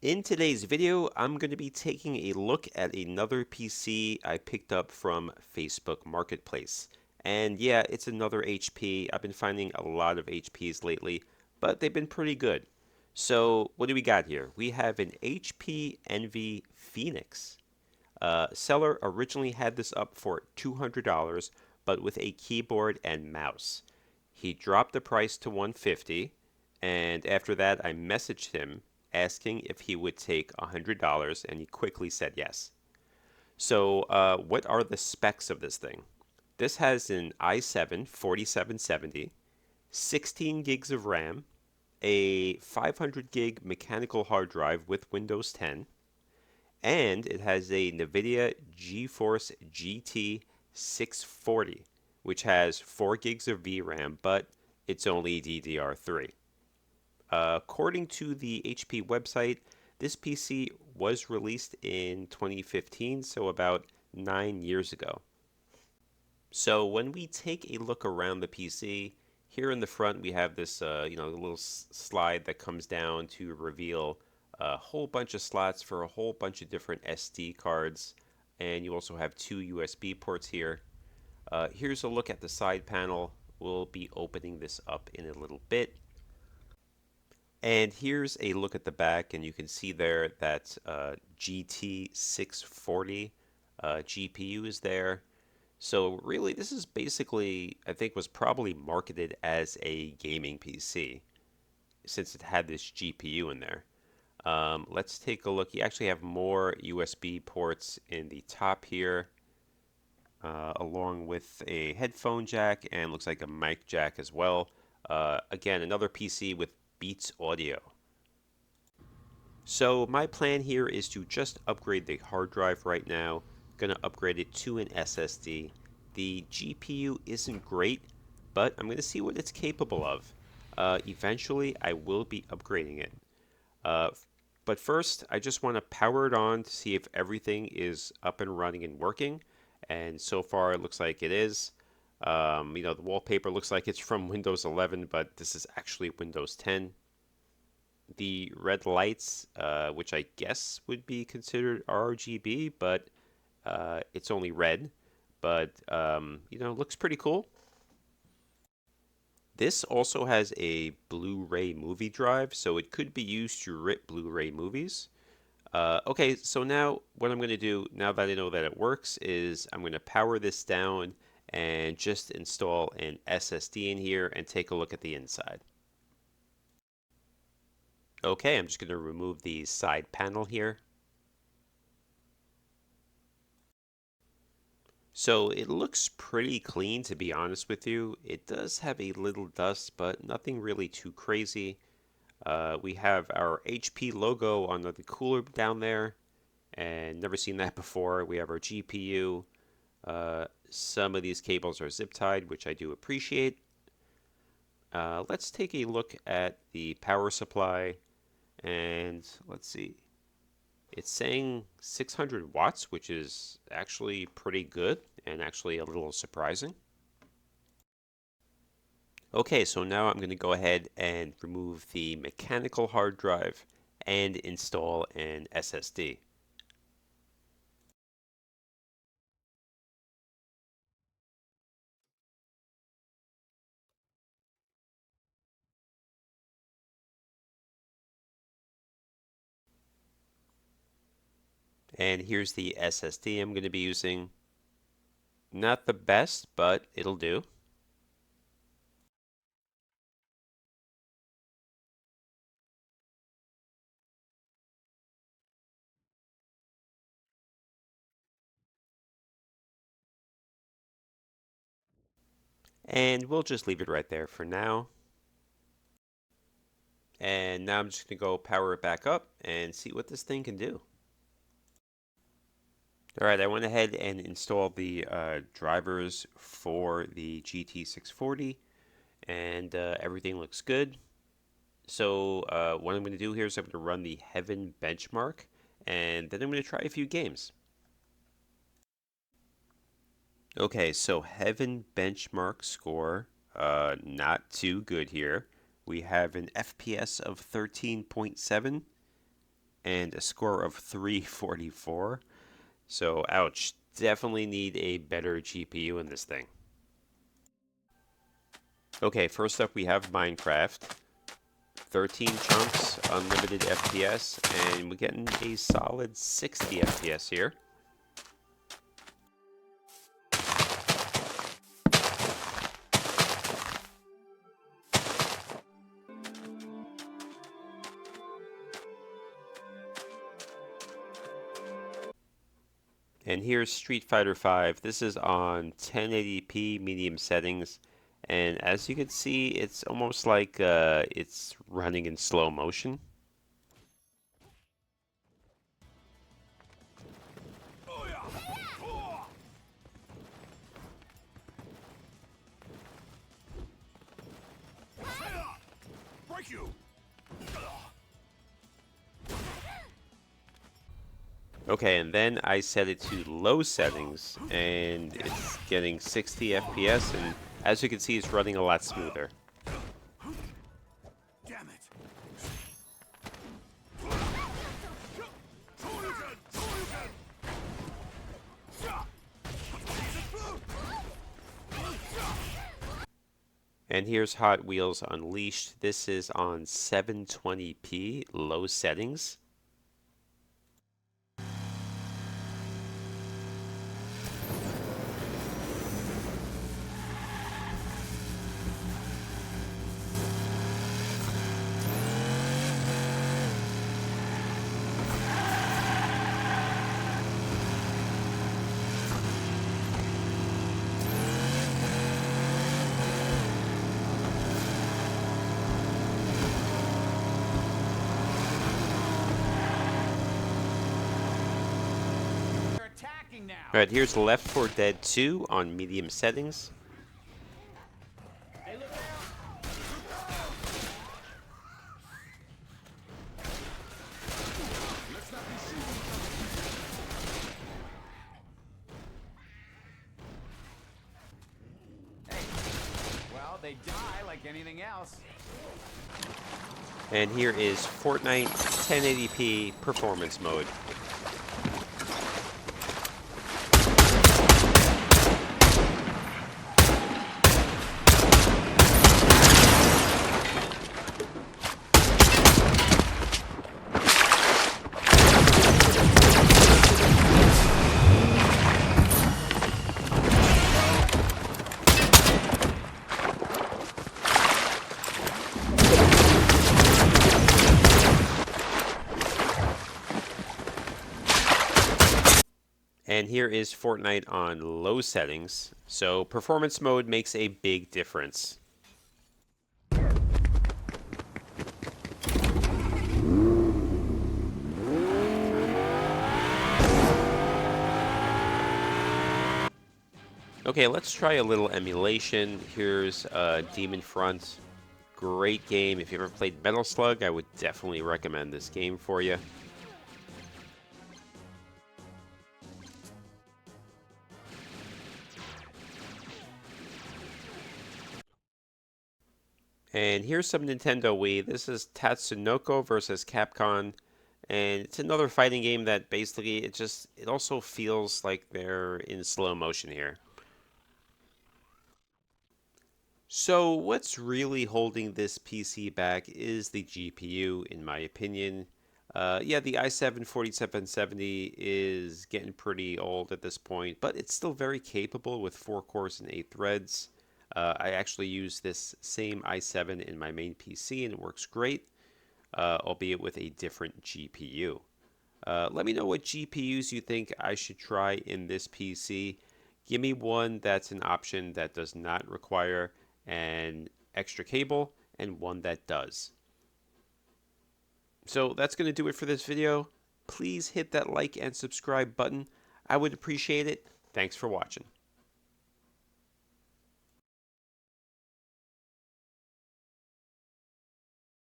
In today's video, I'm going to be taking a look at another PC I picked up from Facebook Marketplace. And yeah, it's another HP. I've been finding a lot of HPs lately, but they've been pretty good. So, what do we got here? We have an HP Envy Phoenix. Seller originally had this up for $200, but with a keyboard and mouse. He dropped the price to $150, and after that, I messaged him asking if he would take $100, and he quickly said yes. So, what are the specs of this thing? This has an i7 4770, 16 gigs of RAM, a 500 gig mechanical hard drive with Windows 10, and it has a NVIDIA GeForce GT 640, which has 4 gigs of VRAM, but it's only DDR3. According to the HP website, this PC was released in 2015, so about 9 years ago. So when we take a look around the PC, here in the front we have this little slide that comes down to reveal a whole bunch of slots for a whole bunch of different SD cards, and you also have two USB ports here. Here's a look at the side panel. We'll be opening this up in a little bit. And here's a look at the back, and you can see there that GT640 GPU is there. So really, this is basically, I think, was probably marketed as a gaming PC since it had this GPU in there. Let's take a look. You actually have more USB ports in the top here, along with a headphone jack and looks like a mic jack as well. Again, another PC with Beats audio. So my plan here is to just upgrade the hard drive right now. Going to upgrade it to an SSD. The GPU isn't great, but I'm going to see what it's capable of. Eventually, I will be upgrading it. But first, I just want to power it on to see if everything is up and running and working. And so far, it looks like it is. The wallpaper looks like it's from Windows 11, but this is actually Windows 10. The red lights, which I guess would be considered RGB, but it's only red. But, looks pretty cool. This also has a Blu-ray movie drive, so it could be used to rip Blu-ray movies. Okay, so now what I'm going to do, now that I know that it works, is I'm going to power this down and just install an SSD in here and take a look at the inside. Okay, I'm just going to remove the side panel here. So it looks pretty clean, to be honest with you. It does have a little dust, but nothing really too crazy. We have our HP logo on the cooler down there, and never seen that before. We have our GPU. Some of these cables are zip tied, which I do appreciate. Let's take a look at the power supply, and let's see. It's saying 600 watts, which is actually pretty good and actually a little surprising. Okay, so now I'm going to go ahead and remove the mechanical hard drive and install an SSD. And here's the SSD I'm going to be using. Not the best, but it'll do. And we'll just leave it right there for now. And now I'm just going to go power it back up and see what this thing can do. Alright, I went ahead and installed the drivers for the GT640, and everything looks good. So what I'm going to do here is I'm going to run the Heaven benchmark, and then I'm going to try a few games. Okay, so Heaven benchmark score, not too good here. We have an FPS of 13.7 and a score of 344. So, ouch. Definitely need a better GPU in this thing. Okay, first up we have Minecraft. 13 chunks, unlimited FPS, and we're getting a solid 60 FPS here. And here's Street Fighter V. This is on 1080p medium settings. And as you can see, it's almost like it's running in slow motion. Okay, and then I set it to low settings, and it's getting 60 FPS, and as you can see, it's running a lot smoother. Damn it. And here's Hot Wheels Unleashed. This is on 720p, low settings. Alright, here's Left 4 Dead 2 on medium settings. Well, they die like anything else. And here is Fortnite 1080p performance mode. And here is Fortnite on low settings. So performance mode makes a big difference. Okay, let's try a little emulation. Here's Demon Front. Great game. If you ever played Metal Slug, I would definitely recommend this game for you. And here's some Nintendo Wii. This is Tatsunoko versus Capcom. And it's another fighting game that basically it also feels like they're in slow motion here. So what's really holding this PC back is the GPU, in my opinion. Yeah, the i7-4770 is getting pretty old at this point, but it's still very capable with 4 cores and 8 threads. I actually use this same i7 in my main PC and it works great, albeit with a different GPU. Let me know what GPUs you think I should try in this PC. Give me one that's an option that does not require an extra cable and one that does. So that's going to do it for this video. Please hit that like and subscribe button. I would appreciate it. Thanks for watching.